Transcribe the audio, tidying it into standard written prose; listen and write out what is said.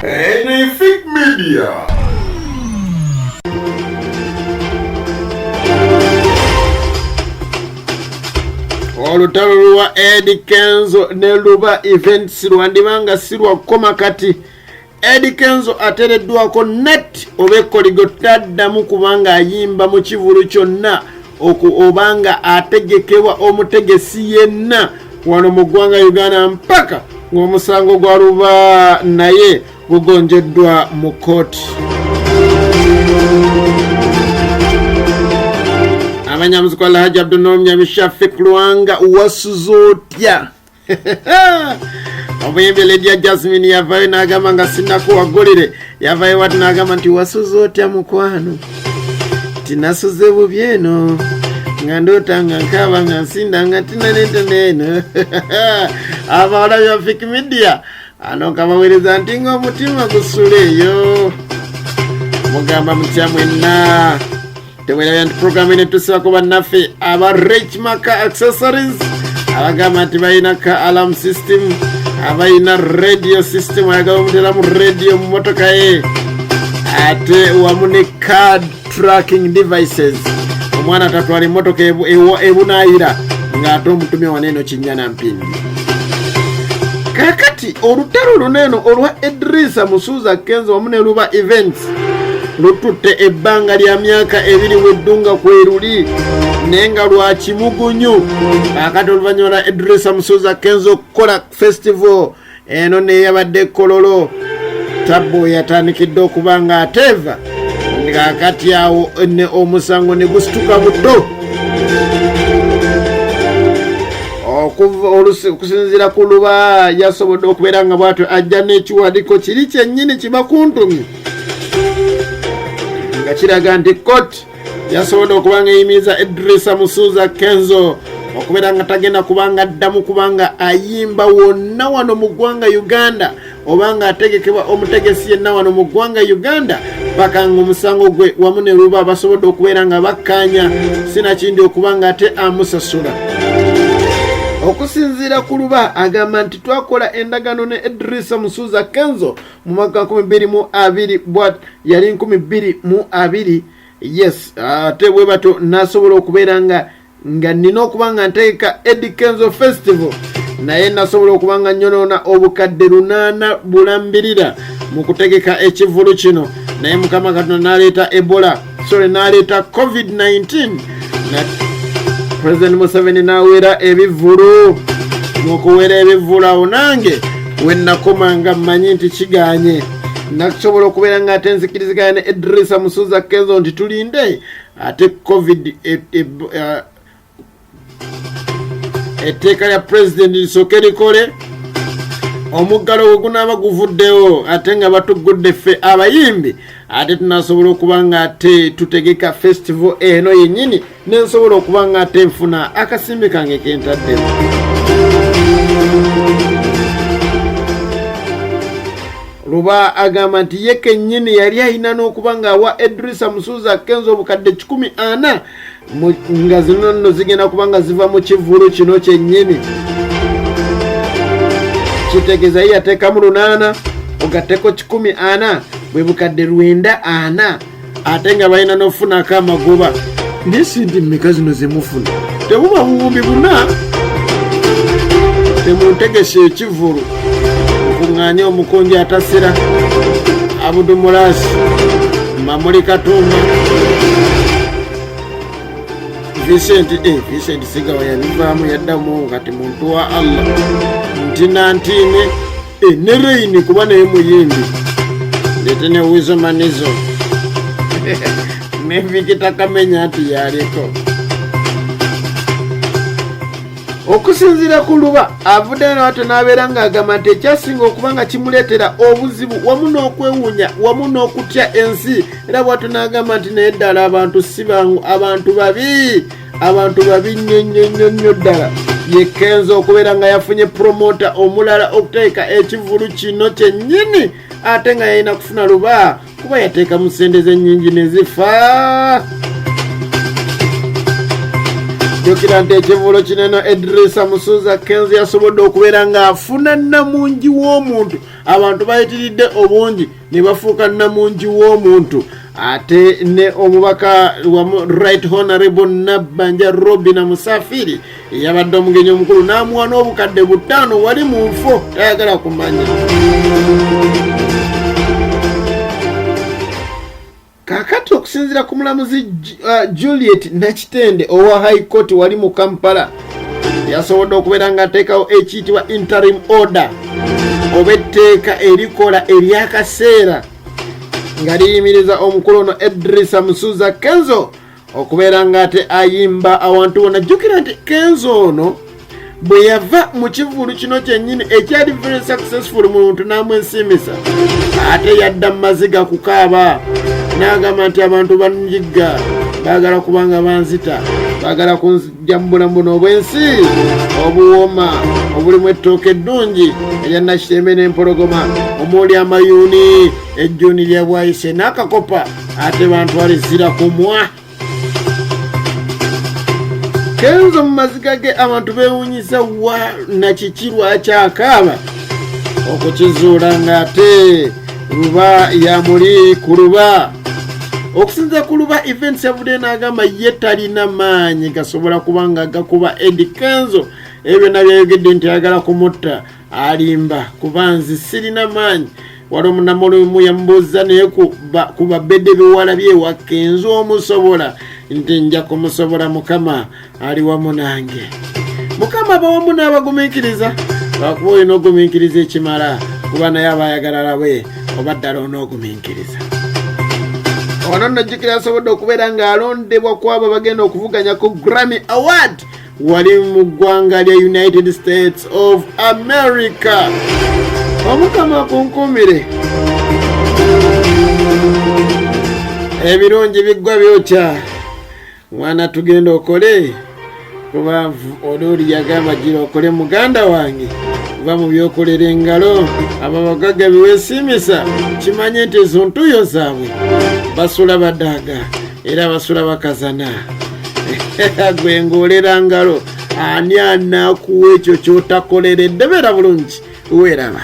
Anything Media. Olutalo lwa Eddy Kenzo ne Luba events lwandibanga sirwa koma kati Eddy Kenzo atereddwako net obekoligo taddamu kubanga ayimba mu kivulu kyonna obanga ategekebwa omutegesi yenna wano mu ggwanga Uganda mpaka ng'omusango gwa Luba naye gugonjeddwa mu kooti. Abanyamuziki Alhaji Abdul Nyamishafik Luanga wasuzotya omuyimbi Lydia Jasmine yavayo n'agamba nga sinnakuwagulire yavayo wati n'agamba nti wasuzotya mukwano tinasuze bubi eno nga ndoota nga nkaaba nga nsinda nga tinanenteneeno abawala bya Fik Media ano kabaweereza nti ng'omutima gusuleeyo mugamba mutya mwenna tewera nti program ine tusibako bannaffe aba Rich Maka accessories abagamba nti balina ka alarm system abalina radio system ayagala omutera mu radio mu motoka ye ate wamu ne card tracking devices omwana tatwala emmotoka ebunaayira ng'ate omutumye waneeno kinnyana mpindi. Kakati olutalo luneeno olwa Idrisa Musuuza Kenzo wamu ne Luba events lututte ebbanga lya myaka 2 weddunga kweruli nenga lwa kimugunyu akati oluvannyuma lwa Idrisa Musuuza Kenzo Kola festival eno neyabadde Kololo Tabo yatandikidde okubanga ateva ng'akati awo ne omusango ne gusituka buto okusinziira ku Luba yasobodde okubeera nga bwatyo ajja n'ekiwandiiko kiri kyennyini kibakuntumye nga kiraga nti kooti yasobodde okubanga eyimiriza Idrisa Musuuza Kenzo okubeera nga tagenda kubanga addamu kubanga ayimba wonna wano mu ggwanga Uganda obanga ategekebwa omutegesi yenna wano mu ggwanga Uganda paka ng'omusango gwe wamu ne Luba basobodde okubeera nga bakkaanya sinakindi okubanga ate amusasula. Okusinziira ku Luba agamba nti twakola endagaano ne Idrisa Musuuza Kenzo mu mwaka 2020 bwat yali 2020 yes ate bwe bato nasobola okubeera nga nina okubanga nteeka Eddy Kenzo Festival naye nasobola okubanga nyonoona obukadde 8 bulambirira mu kutegeka ekivulu kino naye Mukama Katonda n'aleeta Ebola n'aleeta COVID-19 President Museveni n'aweera ebivulu n'okuweera ebivulu awo nange wennakomanga mmanyi nti kiganye nakusobola okubeera nga ate nzikiriziganya ne Idrisa Musuuza Kenzo nti tulinde ate COVID etteeka lya president lisooke likole omuggalo gwe gunaaba guvuddewo ate nga batugudde ffe abayimbi ate tunasobola okuba nga ate tutegeka festival eno yennyini nensobola okuba nga ate nfuna akasimbi kange kentaddemu. Luba agamba nti ye kennyini yali alina n'okuba nga awa Idrisa Musuuza Kenzo obukadde 140 nga zino nno zigenda kuba nga ziva mu kivulu kino kyennyini kitegeeza ye yateekamu 8 ogatteko 140 bwe bukadde 940 ate nga balina n'ofunako amagoba nesindi mmeka zino zemufuna tebuba buwumbi 4 temuntegese ekivulu okuŋŋaanya omukonjo atasira Abudumulasi Mamuli Katumba Vincent Sigawa yabivaamu yaddamu kati muntu wa Allah ntinantine ne Reini kuba naye muyimbi ndete ne Wizo Manizo ne Vikita Kamenya ati yaliko. Okusinziira ku Luba avudde n'ate n'abeera ng'agamba nti ekyasinga okuba nga kimuleetera obuzibu wamu n'okwewuunya wamu n'okutya ensi era bw'ate n'agamba nti naye ddala abantu si bangu abantu babi nnyo ddala ye Kenzo okubeera nga yafunye promota omulala okuteeka ekivulu kino kyennyini ate nga yalina kufuna Luba kuba yateekamu ssente z'ennyingi ne zifa. jjukira nti ekivulo kinene Idrisa Musuza Kenzo yasobodde okubeera ng'afuna namungi w'omuntu. Abantu bayitiridde obungi ne bafuuka namungi w'omuntu. Ate ne omubaka wa Right Honorable Nabanja Robi na Musafiri yabadde omugenyi omukulu n'amuwa n'obukadde 5 wali mu nfo tayagala kumanya. Kakati okusinziira ku mulamuzi Juliet Nakitende owa High Court wali mu Kampala yasobodde okubeera ng'ateekawo ekiyitibwa interim order oba etteeka erikola eryakaseera nga liyimiriza omukulu ono Idrisa Musuza Kenzo okubeera ng'ate ayimba awantu wonna. Jjukira nti Kenzo ono bwe yava mu kivulu kino kyennyini ekyali very successful mu muntu n'amwensimisa ate yadda mu maziga kukaaba n'agamba nti abantu banjigga baagala kubanga banzita baagala kunjja mu bulamu buno obw'ensi obuwooma obulimu ettooke eddungi erya Nakitembe n'empologoma omuli amayuuni ejjuuni lya bwayise n'akakopa ate bantwale zira kumwa. Kenzo mu maziga ge abantu beewuunyisa wa nakiki lwaki akaaba okukizuula ng'ate Luba yamuli ku Luba. Okusinza ku Luba events yavudde n'agamba ye talina maanyi gasobola kubanga gakuba Eddy Kenzo ebyo nabyayogedde nti ayagala kumutta alimba kuba nzi sirina maanyi. Wali omunamulumu yamubuuza naye ku babedde bewala byewa Kenzo omusobola nti nja kumusobola Mukama ali wamu nange. Mukama aba wamu n'abagumiikiriza lwakuba olina ogumiikiriza ekimala kuba naye aba ayagala labe oba ddala onoogumiikiriza. Ono najjukira asobodde okubeera ng'alondebwa ku abo bagenda okuvuganya ku Grammy Award wali mu ggwanga lya United States of America. Omukama kunkumire ebirungi biggwa byokya mwana tugenda okole kuba oluli yagamba gira okole muganda wange va mu byokolera engalo ababagaga biweesimisa kimanye nti ezo ntuyo zaabwe basula badaaga era basula bakazana. Gwe ng'olera ngalo ani anaakuwa ekyo ky'otakoleredde beera bulungi weeraba.